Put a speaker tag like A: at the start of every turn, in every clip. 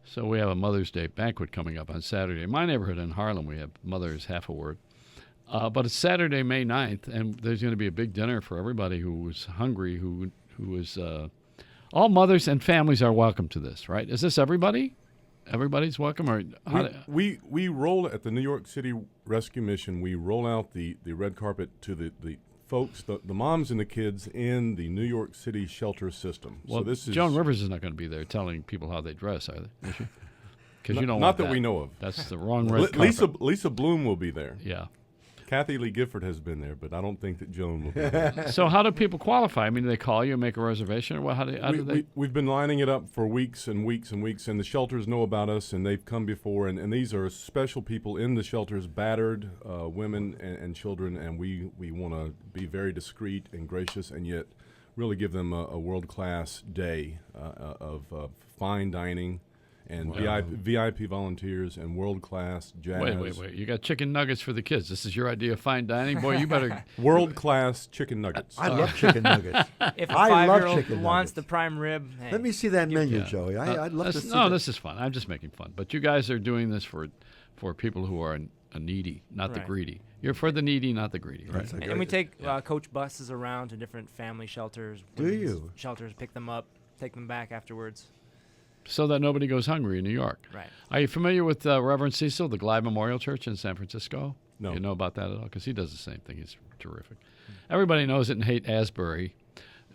A: So we have a Mother's Day banquet coming up on Saturday. In my neighborhood in Harlem, we have Mother is half a word. But it's Saturday, May 9th, and there's going to be a big dinner for everybody who is hungry, who is all mothers and families are welcome to this, right? Is this everybody? Everybody's welcome? Or
B: we roll at the New York City Rescue Mission. We roll out the red carpet to the folks, the moms and the kids in the New York City shelter system.
A: Well,
B: so this is
A: Joan Rivers is not going to be there telling people how they dress, are they? Because you don't
B: not
A: want
B: that we know of.
A: That's the wrong red carpet.
B: Lisa Bloom will be there.
A: Yeah.
B: Kathy Lee Gifford has been there, but I don't think that Joan will be there.
A: So how do people qualify? I mean, do they call you and make a reservation, or what? How do they?
B: We've been lining it up for weeks and weeks and weeks, and the shelters know about us, and they've come before, and these are special people in the shelters, battered women and children, and we want to be very discreet and gracious, and yet really give them a world-class day of fine dining. And wow. VIP volunteers and world-class jazz.
A: Wait. You got chicken nuggets for the kids. This is your idea of fine dining? Boy, you better...
B: World-class chicken nuggets.
C: I love chicken nuggets.
D: If a 5-year-old wants the prime rib, hey.
C: Let me see that menu, Joey. I'd love to see
A: No, this is fun. I'm just making fun. But you guys are doing this for people who are needy, not the greedy. You're for the needy, not the greedy, right?
D: And we take coach buses around to different family shelters.
C: Do you?
D: Shelters, pick them up, take them back afterwards.
A: So that nobody goes hungry in New York.
D: Right.
A: Are you familiar with Reverend Cecil, the Glide Memorial Church in San Francisco?
B: No.
A: You know about that at all? Because he does the same thing. He's terrific. Everybody knows it and hate Asbury.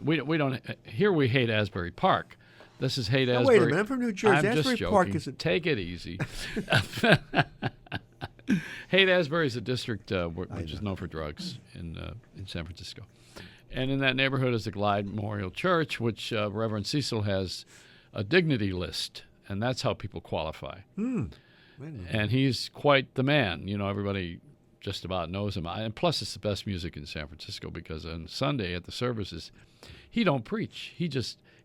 A: We don't. Here we hate Asbury Park. This is hate Asbury.
C: Wait a minute. I'm from New Jersey.
A: I'm
C: Asbury
A: just
C: Park
A: joking.
C: is
A: Take it easy. Haight Asbury is a district which is known for drugs in San Francisco. And in that neighborhood is the Glide Memorial Church, which Reverend Cecil has a dignity list, and that's how people qualify. And he's quite the man. You know, everybody just about knows him. And plus, it's the best music in San Francisco because on Sunday at the services, he don't preach. He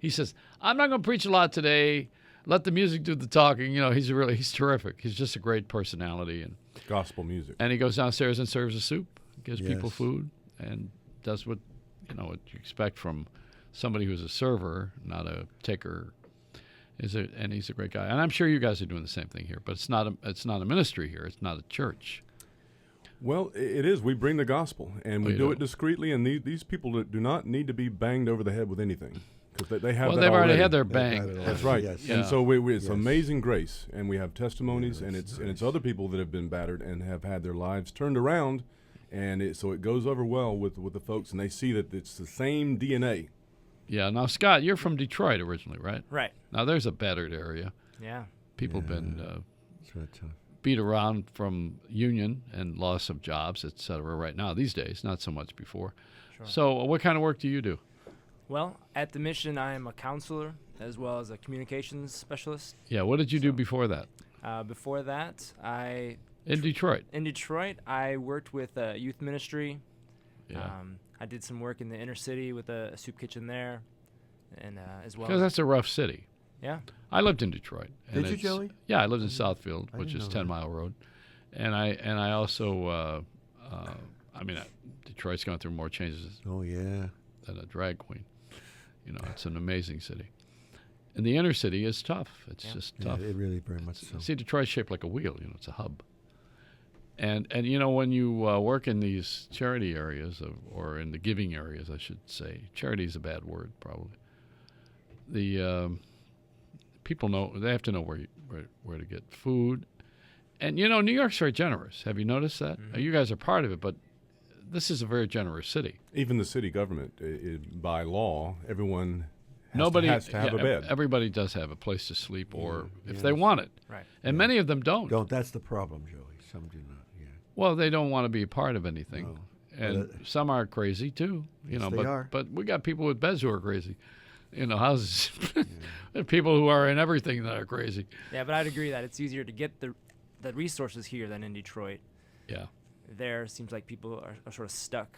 A: says, I'm not going to preach a lot today. Let the music do the talking. You know, he's terrific. He's just a great personality. And
B: gospel music. And
A: he goes downstairs and serves a soup, gives people food, and does what you expect from somebody who's a server, not a taker. And he's a great guy. And I'm sure you guys are doing the same thing here, but it's not a ministry here. It's not a church.
B: Well, it is. We bring the gospel, and we do it discreetly, and these people do not need to be banged over the head with anything. Because they have that
A: they've already
B: already.
A: had their bang.
B: That's right.
C: Yes.
B: And so it's amazing grace, and we have testimonies, and it's other people that have been battered and have had their lives turned around, and so it goes over well with the folks, and they see that it's the same DNA.
A: Yeah. Now, Scott, you're from Detroit originally, right?
D: Right.
A: Now, there's a battered area.
D: Yeah.
A: People have been
C: tough.
A: beat around from union and loss of jobs, et cetera, right now these days, not so much before.
D: Sure.
A: So what kind of work do you do?
D: Well, at the mission, I am a counselor as well as a communications specialist.
A: Yeah. What did you do before that?
D: Before that,
A: In Detroit.
D: In Detroit, I worked with youth ministry.
A: Yeah.
D: I did some work in the inner city with a soup kitchen there, and as well.
A: Because that's a rough city.
D: Yeah.
A: I lived in Detroit.
C: Did you, Joey?
A: Yeah, I lived in Southfield, which is
C: know
A: 10 Mile Road, and I also Detroit's gone through more changes.
C: Oh yeah.
A: Than a drag queen. You know, it's an amazing city. And the inner city is tough. It's just tough.
C: It really very much so.
A: See, Detroit's shaped like a wheel. You know, it's a hub. And you know, when you work in these charity areas or in the giving areas, I should say, charity is a bad word probably. The people know, they have to know where to get food. And you know, New York's very generous. Have you noticed that? Mm-hmm. You guys are part of it, but this is a very generous city. Even the city government, by law, everyone has to have a bed. Everybody does have a place to sleep, or if they want it. Right. And many of them don't. That's the problem, Joey. Some do not. Yeah. Well, they don't want to be a part of anything, and some are crazy too. You know, but we got people with beds who are crazy. You know, houses. People who are in everything that are crazy. Yeah, but I'd agree that it's easier to get the resources here than in Detroit. Yeah. There seems like people are sort of stuck